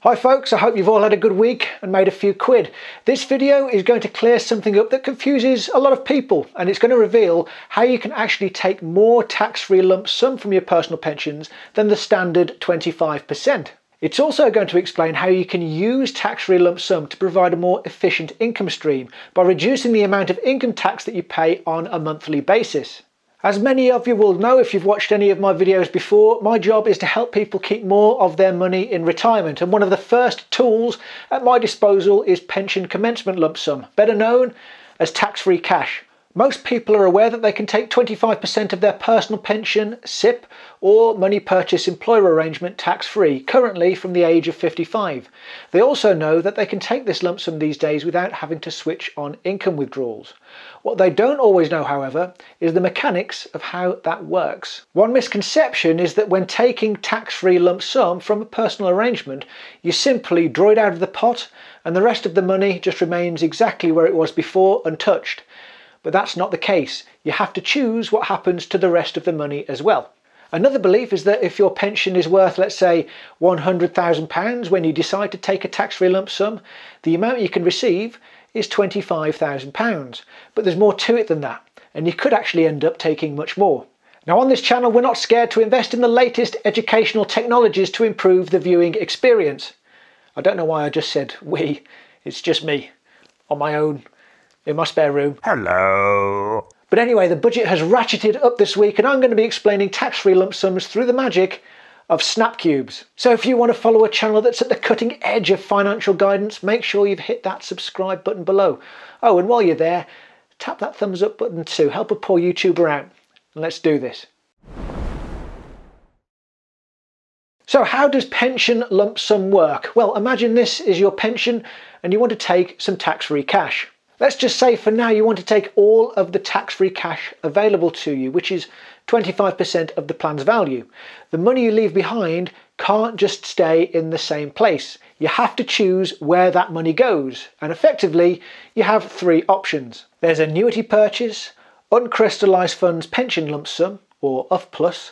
Hi folks, I hope you've all had a good week and made a few quid. This video is going to clear something up that confuses a lot of people, and it's going to reveal how you can actually take more tax-free lump sum from your personal pensions than the standard 25%. It's also going to explain how you can use tax-free lump sum to provide a more efficient income stream by reducing the amount of income tax that you pay on a monthly basis. As many of you will know if you've watched any of my videos before, my job is to help people keep more of their money in retirement, and one of the first tools at my disposal is pension commencement lump sum, better known as tax-free cash. Most people are aware that they can take 25% of their personal pension, SIP, or money purchase employer arrangement tax-free, currently from the age of 55. They also know that they can take this lump sum these days without having to switch on income withdrawals. What they don't always know, however, is the mechanics of how that works. One misconception is that when taking tax-free lump sum from a personal arrangement, you simply draw it out of the pot and the rest of the money just remains exactly where it was before, untouched. But that's not the case. You have to choose what happens to the rest of the money as well. Another belief is that if your pension is worth, let's say, £100,000 when you decide to take a tax-free lump sum, the amount you can receive is £25,000. But there's more to it than that, and you could actually end up taking much more. Now, on this channel, we're not scared to invest in the latest educational technologies to improve the viewing experience. I don't know why I just said we. It's just me, on my own, in my spare room. Hello. But anyway, the budget has ratcheted up this week, and I'm going to be explaining tax-free lump sums through the magic of snap cubes. So if you want to follow a channel that's at the cutting edge of financial guidance, make sure you've hit that subscribe button below. Oh, and while you're there, tap that thumbs up button too. Help a poor YouTuber out. And let's do this. So how does pension lump sum work? Well, imagine this is your pension and you want to take some tax-free cash. Let's just say for now you want to take all of the tax-free cash available to you, which is 25% of the plan's value. The money you leave behind can't just stay in the same place. You have to choose where that money goes, and effectively you have three options. There's annuity purchase, uncrystallised funds pension lump sum, or UFPLS,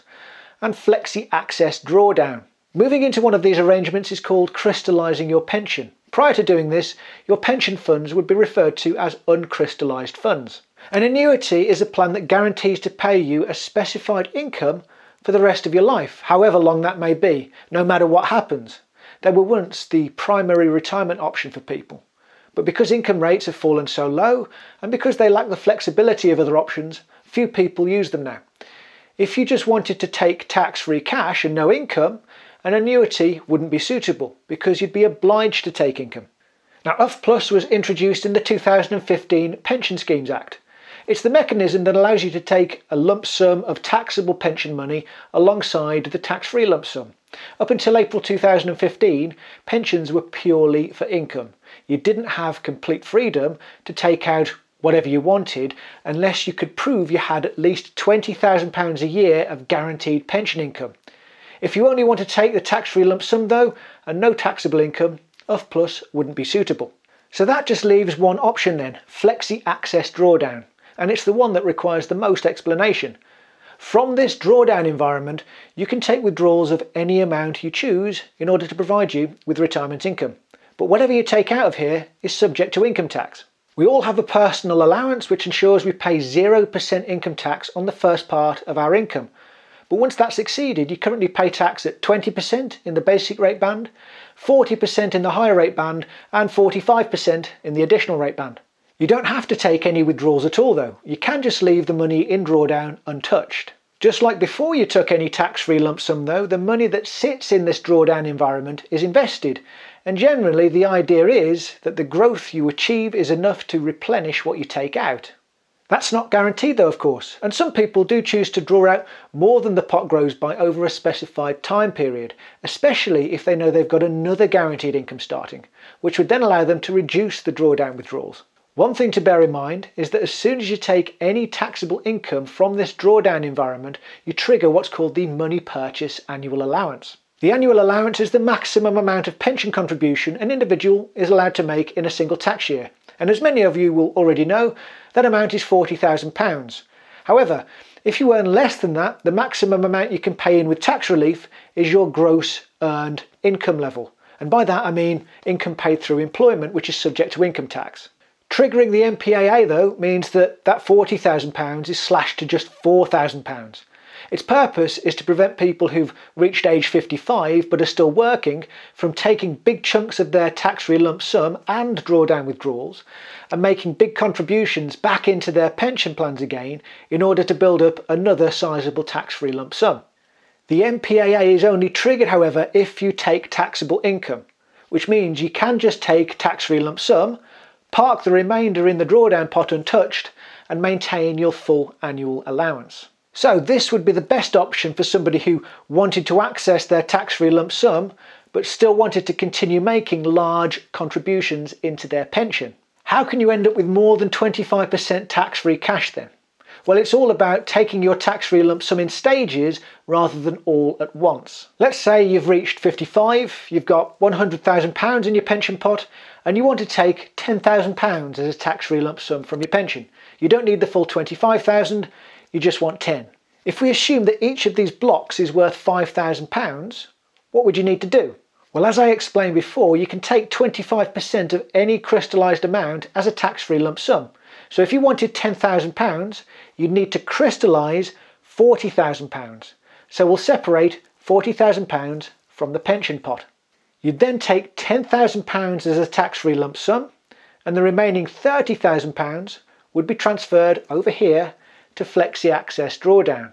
and Flexi access drawdown. Moving into one of these arrangements is called crystallising your pension. Prior to doing this, your pension funds would be referred to as uncrystallised funds. An annuity is a plan that guarantees to pay you a specified income for the rest of your life, however long that may be, no matter what happens. They were once the primary retirement option for people. But because income rates have fallen so low, and because they lack the flexibility of other options, few people use them now. If you just wanted to take tax-free cash and no income, an annuity wouldn't be suitable because you'd be obliged to take income. Now, UFPLS was introduced in the 2015 Pension Schemes Act. It's the mechanism that allows you to take a lump sum of taxable pension money alongside the tax-free lump sum. Up until April 2015, pensions were purely for income. You didn't have complete freedom to take out whatever you wanted unless you could prove you had at least £20,000 a year of guaranteed pension income. If you only want to take the tax-free lump sum though, and no taxable income, UFPLS wouldn't be suitable. So that just leaves one option then, Flexi access drawdown, and it's the one that requires the most explanation. From this drawdown environment, you can take withdrawals of any amount you choose in order to provide you with retirement income. But whatever you take out of here is subject to income tax. We all have a personal allowance which ensures we pay 0% income tax on the first part of our income. But once that's exceeded, you currently pay tax at 20% in the basic rate band, 40% in the higher rate band, and 45% in the additional rate band. You don't have to take any withdrawals at all though. You can just leave the money in drawdown untouched. Just like before you took any tax-free lump sum though, the money that sits in this drawdown environment is invested. And generally the idea is that the growth you achieve is enough to replenish what you take out. That's not guaranteed though, of course, and some people do choose to draw out more than the pot grows by over a specified time period, especially if they know they've got another guaranteed income starting, which would then allow them to reduce the drawdown withdrawals. One thing to bear in mind is that as soon as you take any taxable income from this drawdown environment, you trigger what's called the money purchase annual allowance. The annual allowance is the maximum amount of pension contribution an individual is allowed to make in a single tax year. And as many of you will already know, that amount is £40,000. However, if you earn less than that, the maximum amount you can pay in with tax relief is your gross earned income level. And by that I mean income paid through employment, which is subject to income tax. Triggering the MPAA though means that £40,000 is slashed to just £4,000. Its purpose is to prevent people who've reached age 55 but are still working from taking big chunks of their tax-free lump sum and drawdown withdrawals and making big contributions back into their pension plans again in order to build up another sizable tax-free lump sum. The MPAA is only triggered, however, if you take taxable income, which means you can just take tax-free lump sum, park the remainder in the drawdown pot untouched and maintain your full annual allowance. So this would be the best option for somebody who wanted to access their tax-free lump sum but still wanted to continue making large contributions into their pension. How can you end up with more than 25% tax-free cash then? Well, it's all about taking your tax-free lump sum in stages rather than all at once. Let's say you've reached 55, you've got £100,000 in your pension pot and you want to take £10,000 as a tax-free lump sum from your pension. You don't need the full 25,000, you just want 10. If we assume that each of these blocks is worth £5,000, what would you need to do? Well, as I explained before, you can take 25% of any crystallised amount as a tax-free lump sum. So if you wanted £10,000, you'd need to crystallise £40,000. So we'll separate £40,000 from the pension pot. You'd then take £10,000 as a tax-free lump sum, and the remaining £30,000 would be transferred over here to Flexi Access Drawdown.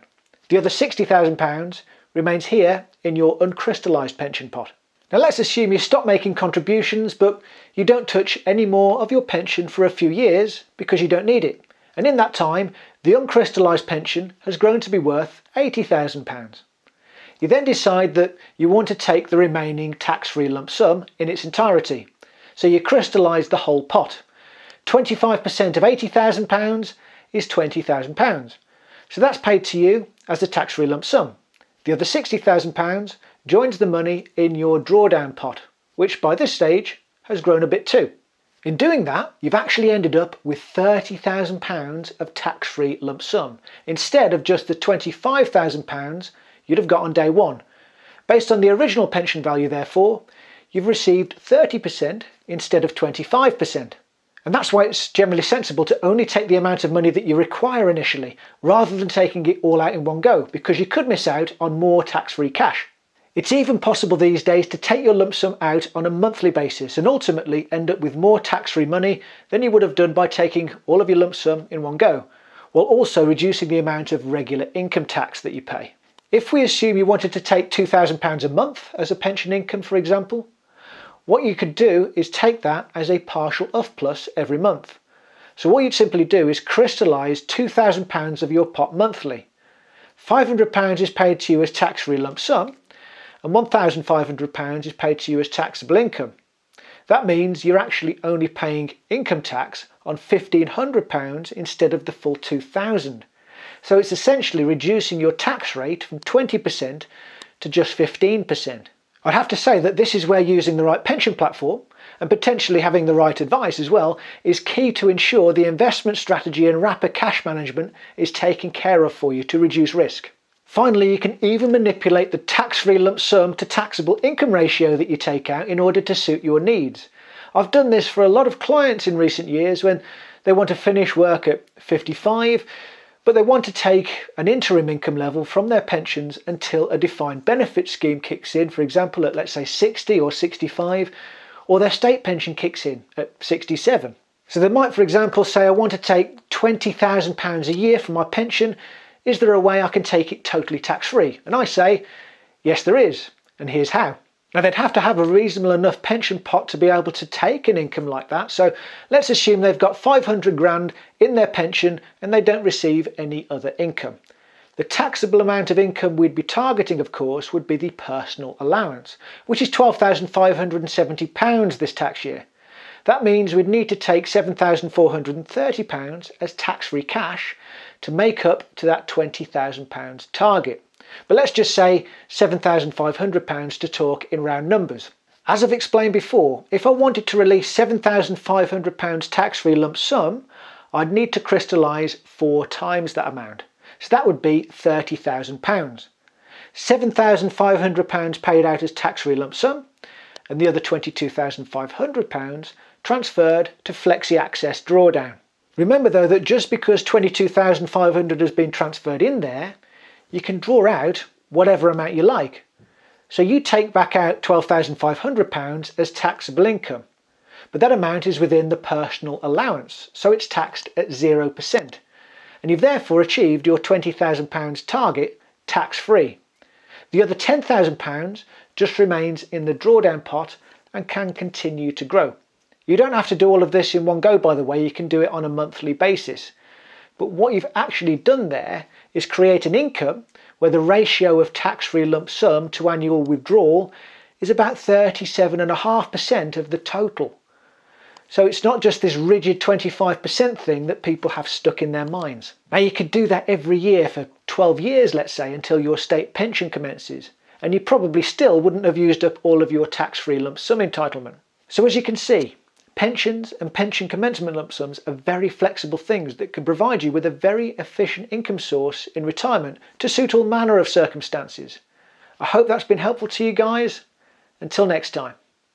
The other £60,000 remains here in your uncrystallised pension pot. Now let's assume you stop making contributions but you don't touch any more of your pension for a few years because you don't need it. And in that time, the uncrystallised pension has grown to be worth £80,000. You then decide that you want to take the remaining tax-free lump sum in its entirety. So you crystallise the whole pot. 25% of £80,000 is £20,000. So that's paid to you as a tax-free lump sum. The other £60,000 joins the money in your drawdown pot, which by this stage has grown a bit too. In doing that, you've actually ended up with £30,000 of tax-free lump sum, instead of just the £25,000 you'd have got on day one. Based on the original pension value, therefore, you've received 30% instead of 25%. And that's why it's generally sensible to only take the amount of money that you require initially, rather than taking it all out in one go, because you could miss out on more tax-free cash. It's even possible these days to take your lump sum out on a monthly basis and ultimately end up with more tax-free money than you would have done by taking all of your lump sum in one go, while also reducing the amount of regular income tax that you pay. If we assume you wanted to take £2,000 a month as a pension income, for example, what you could do is take that as a partial UFPLS every month. So what you'd simply do is crystallise £2,000 of your pot monthly. £500 is paid to you as tax-free lump sum, and £1,500 is paid to you as taxable income. That means you're actually only paying income tax on £1,500 instead of the full £2,000. So it's essentially reducing your tax rate from 20% to just 15%. I'd have to say that this is where using the right pension platform and potentially having the right advice as well is key to ensure the investment strategy and wrapper cash management is taken care of for you to reduce risk. Finally, you can even manipulate the tax-free lump sum to taxable income ratio that you take out in order to suit your needs. I've done this for a lot of clients in recent years when they want to finish work at 55, but they want to take an interim income level from their pensions until a defined benefit scheme kicks in, for example at let's say 60 or 65, or their state pension kicks in at 67. So they might, for example, say, I want to take £20,000 a year from my pension. Is there a way I can take it totally tax-free? And I say, yes there is, and here's how. Now they'd have to have a reasonable enough pension pot to be able to take an income like that, so let's assume they've got 500 grand in their pension and they don't receive any other income. The taxable amount of income we'd be targeting, of course, would be the personal allowance, which is £12,570 this tax year. That means we'd need to take £7,430 as tax-free cash to make up to that £20,000 target. But let's just say £7,500 to talk in round numbers. As I've explained before, if I wanted to release £7,500 tax-free lump sum, I'd need to crystallise 4 times that amount. So that would be £30,000. £7,500 paid out as tax-free lump sum, and the other £22,500 transferred to Flexi Access Drawdown. Remember though that just because £22,500 has been transferred in there, you can draw out whatever amount you like. So you take back out £12,500 as taxable income, but that amount is within the personal allowance, so it's taxed at 0%. And you've therefore achieved your £20,000 target tax-free. The other £10,000 just remains in the drawdown pot and can continue to grow. You don't have to do all of this in one go, by the way, you can do it on a monthly basis. But what you've actually done there is create an income where the ratio of tax-free lump sum to annual withdrawal is about 37.5% of the total. So it's not just this rigid 25% thing that people have stuck in their minds. Now you could do that every year for 12 years, let's say, until your state pension commences, and you probably still wouldn't have used up all of your tax-free lump sum entitlement. So as you can see, pensions and pension commencement lump sums are very flexible things that can provide you with a very efficient income source in retirement to suit all manner of circumstances. I hope that's been helpful to you guys. Until next time.